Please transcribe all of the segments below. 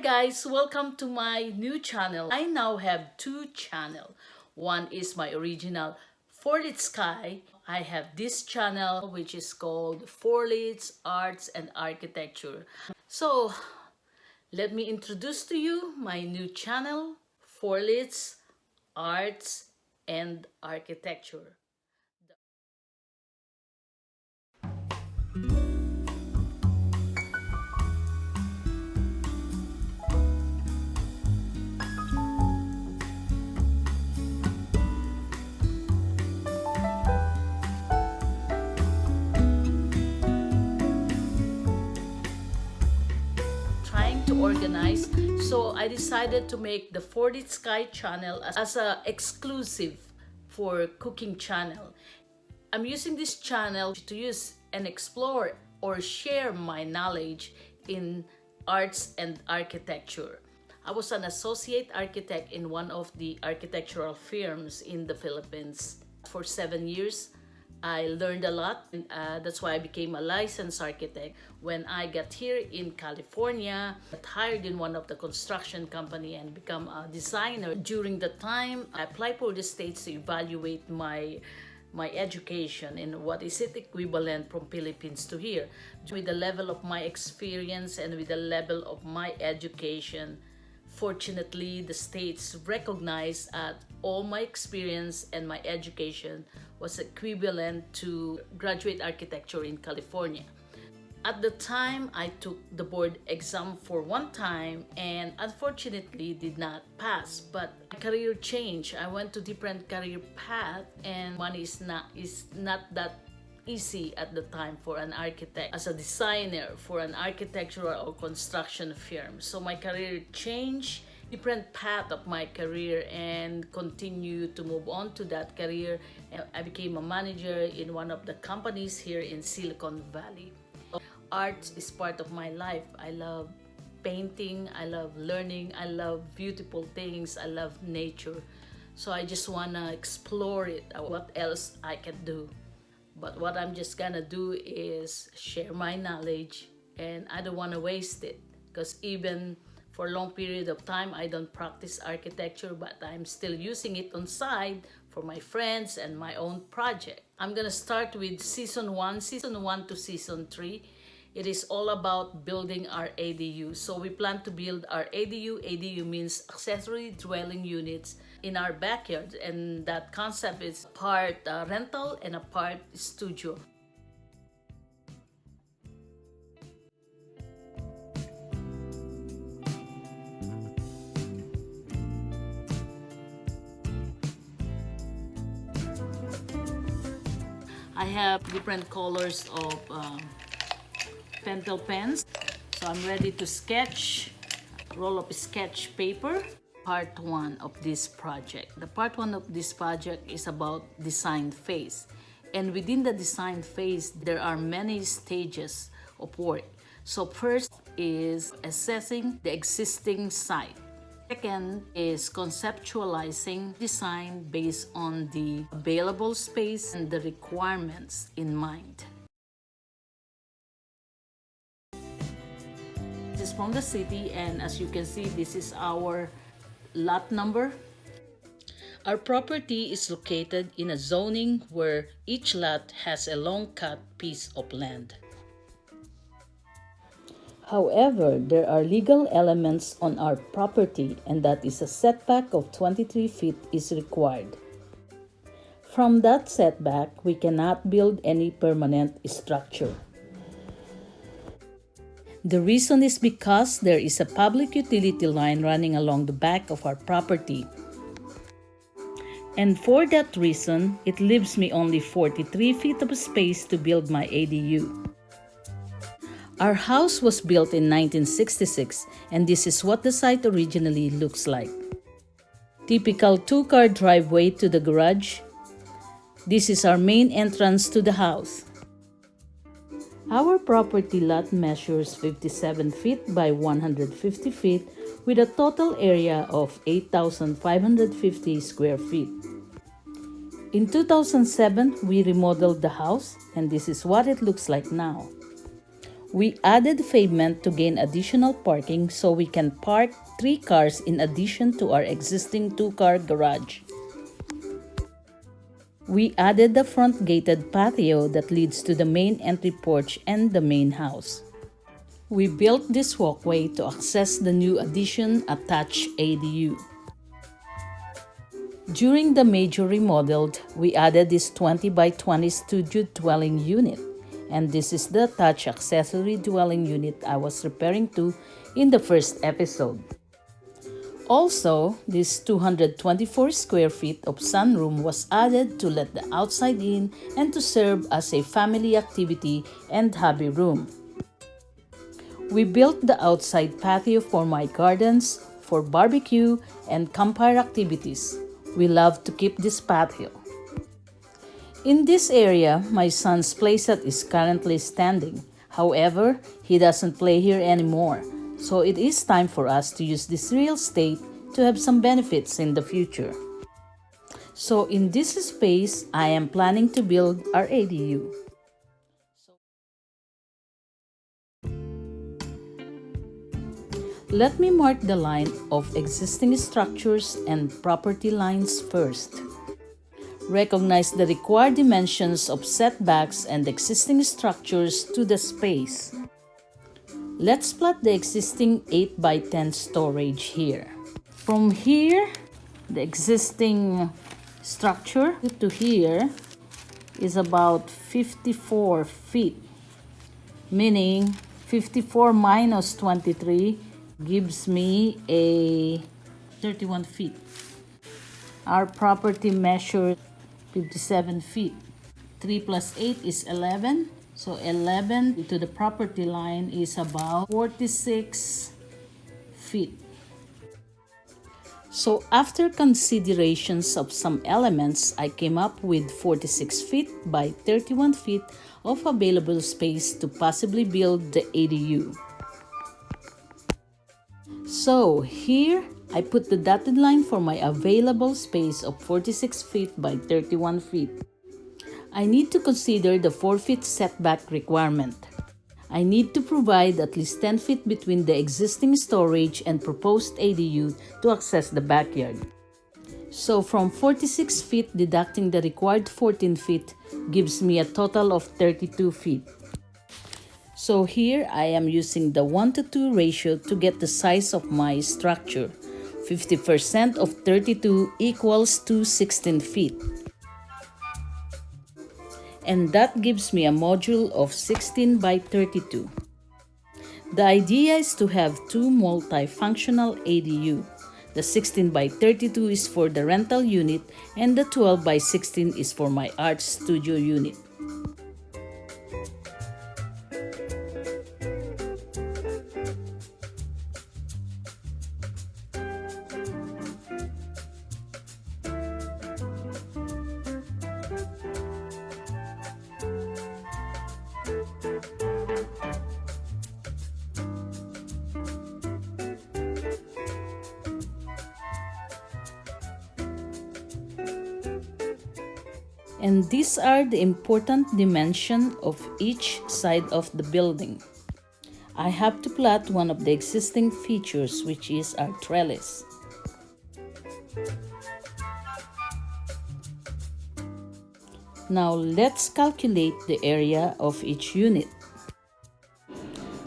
guys, welcome to my new channel. I now have two channels. One is my original Forlitz Sky. I have this channel which is called Forlitz Arts and Architecture. So let me introduce to you my new channel, Forlitz Arts and Architecture. Organize, so I decided to make the Forlitz Sky channel as a exclusive for cooking channel. I'm using this channel to use and explore or share my knowledge in arts and architecture. I was an associate architect in one of the architectural firms in the Philippines for 7 years. I learned a lot, and that's why I became a licensed architect. When I got here in California, I got hired in one of the construction company and become a designer. During the time, I applied for the states to evaluate my education and what is it equivalent from Philippines to here. With the level of my experience and with the level of my education, fortunately, the states recognized all my experience and my education was equivalent to graduate architecture in California. At the time, I took the board exam for one time and unfortunately did not pass. But my career changed. I went to different career path, and one is not that easy at the time for an architect as a designer for an architectural or construction firm. So my career changed, different path of my career, and continue to move on to that career. I became a manager in one of the companies here in Silicon Valley. Art is part of my life. I love painting, I love learning, I love beautiful things, I love nature. So I just wanna explore it, what else I can do. But what I'm just gonna do is share my knowledge, and I don't wanna waste it, because even for a long period of time, I don't practice architecture, but I'm still using it on side for my friends and my own project. I'm gonna start with season 1 to season 3. It is all about building our ADU. So we plan to build our ADU. ADU means accessory dwelling units in our backyard, and that concept is part rental and a part studio. I have different colors of pentel pens, so I'm ready to sketch. Roll up sketch paper. Part 1 of this project. The part 1 of this project is about design phase, and within the design phase there are many stages of work. So first is assessing the existing site. Second is conceptualizing design based on the available space and the requirements in mind. This is from the city, and as you can see, this is our lot number. Our property is located in a zoning where each lot has a long cut piece of land. However, there are legal elements on our property, and that is a setback of 23 feet is required. From that setback, we cannot build any permanent structure. The reason is because there is a public utility line running along the back of our property. And for that reason, it leaves me only 43 feet of space to build my ADU. Our house was built in 1966, and this is what the site originally looks like. Typical 2-car driveway to the garage. This is our main entrance to the house. Our property lot measures 57 feet by 150 feet with a total area of 8,550 square feet. In 2007, we remodeled the house, and this is what it looks like now. We added pavement to gain additional parking so we can park 3 cars in addition to our existing 2-car garage. We added the front gated patio that leads to the main entry porch and the main house. We built this walkway to access the new addition attached ADU. During the major remodel, we added this 20 by 20 studio dwelling unit, and this is the attached accessory dwelling unit I was referring to in the first episode. Also, this 224 square feet of sunroom was added to let the outside in and to serve as a family activity and hobby room. We built the outside patio for my gardens, for barbecue and campfire activities. We love to keep this patio. In this area, my son's playset is currently standing. However, he doesn't play here anymore, so it is time for us to use this real estate to have some benefits in the future. So in this space, I am planning to build our ADU. Let me mark the line of existing structures and property lines first. Recognize the required dimensions of setbacks and existing structures to the space. Let's plot the existing 8 by 10 storage here. From here, the existing structure to here is about 54 feet, meaning 54 minus 23 gives me a 31 feet. Our property measured 57 feet. 3 plus 8 is 11. So 11 to the property line is about 46 feet. So after considerations of some elements, I came up with 46 feet by 31 feet of available space to possibly build the ADU. So here, I put the dotted line for my available space of 46 feet by 31 feet. I need to consider the 4 feet setback requirement. I need to provide at least 10 feet between the existing storage and proposed ADU to access the backyard. So from 46 feet deducting the required 14 feet gives me a total of 32 feet. So here I am using the 1:2 ratio to get the size of my structure. 50% of 32 equals to 16 feet. And that gives me a module of 16 by 32. The idea is to have 2 multifunctional ADU. The 16 by 32 is for the rental unit and the 12 by 16 is for my art studio unit. And these are the important dimensions of each side of the building. I have to plot one of the existing features, which is our trellis. Now let's calculate the area of each unit.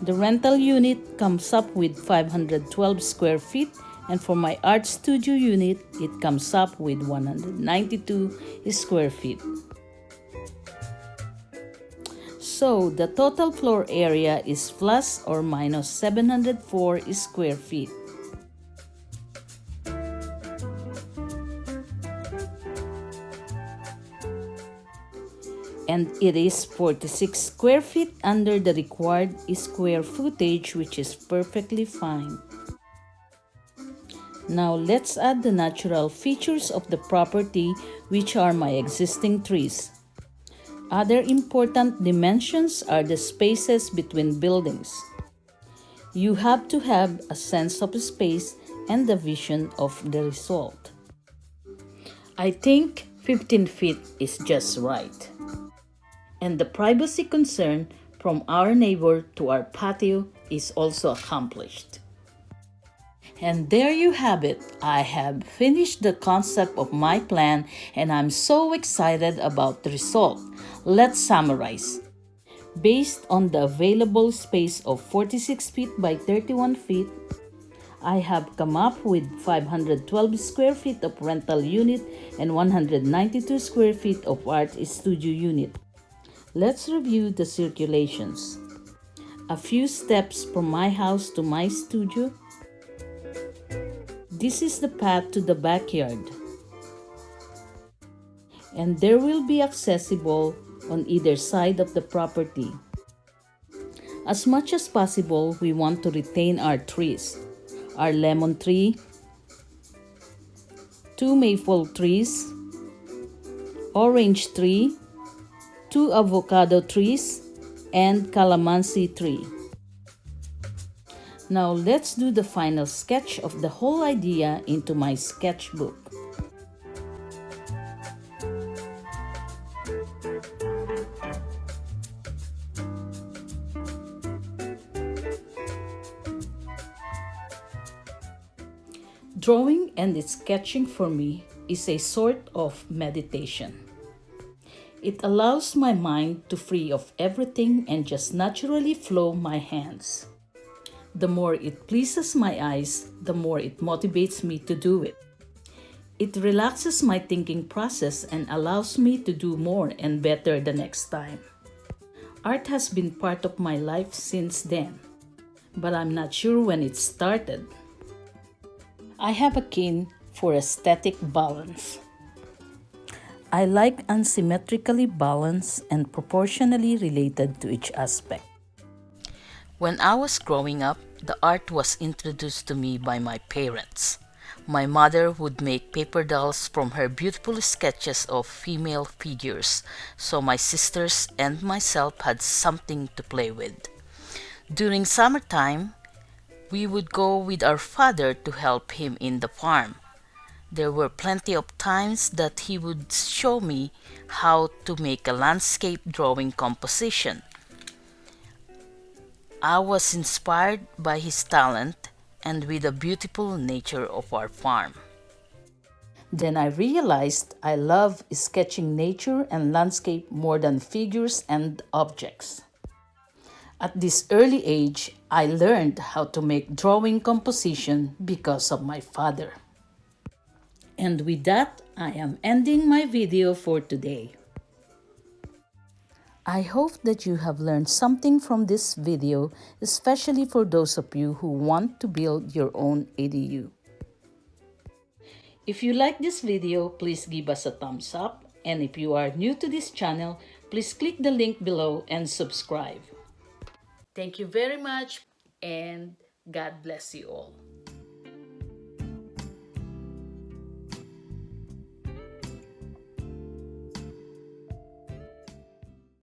The rental unit comes up with 512 square feet, and for my art studio unit, it comes up with 192 square feet. So the total floor area is plus or minus 704 square feet. And it is 46 square feet under the required square footage, which is perfectly fine. Now let's add the natural features of the property, which are my existing trees. Other important dimensions are the spaces between buildings. You have to have a sense of space and the vision of the result. I think 15 feet is just right. And the privacy concern from our neighbor to our patio is also accomplished. And there you have it. I have finished the concept of my plan and I'm so excited about the result. Let's summarize. Based on the available space of 46 feet by 31 feet, I have come up with 512 square feet of rental unit and 192 square feet of art studio unit. Let's review the circulations. A few steps from my house to my studio. This is the path to the backyard. And there will be accessible on either side of the property. As much as possible, we want to retain our trees. Our lemon tree, 2 maple trees, orange tree, 2 avocado trees, and calamansi tree. Now let's do the final sketch of the whole idea into my sketchbook. Drawing and sketching for me is a sort of meditation. It allows my mind to free of everything and just naturally flow my hands. The more it pleases my eyes, the more it motivates me to do it. It relaxes my thinking process and allows me to do more and better the next time. Art has been part of my life since then, but I'm not sure when it started. I have a keen for aesthetic balance. I like unsymmetrically balanced and proportionally related to each aspect. When I was growing up, the art was introduced to me by my parents. My mother would make paper dolls from her beautiful sketches of female figures, so my sisters and myself had something to play with. During summertime, we would go with our father to help him in the farm. There were plenty of times that he would show me how to make a landscape drawing composition. I was inspired by his talent and with the beautiful nature of our farm. Then I realized I love sketching nature and landscape more than figures and objects. At this early age, I learned how to make drawing composition because of my father. And with that, I am ending my video for today. I hope that you have learned something from this video, especially for those of you who want to build your own ADU. If you like this video, please give us a thumbs up. And if you are new to this channel, please click the link below and subscribe. Thank you very much, and God bless you all.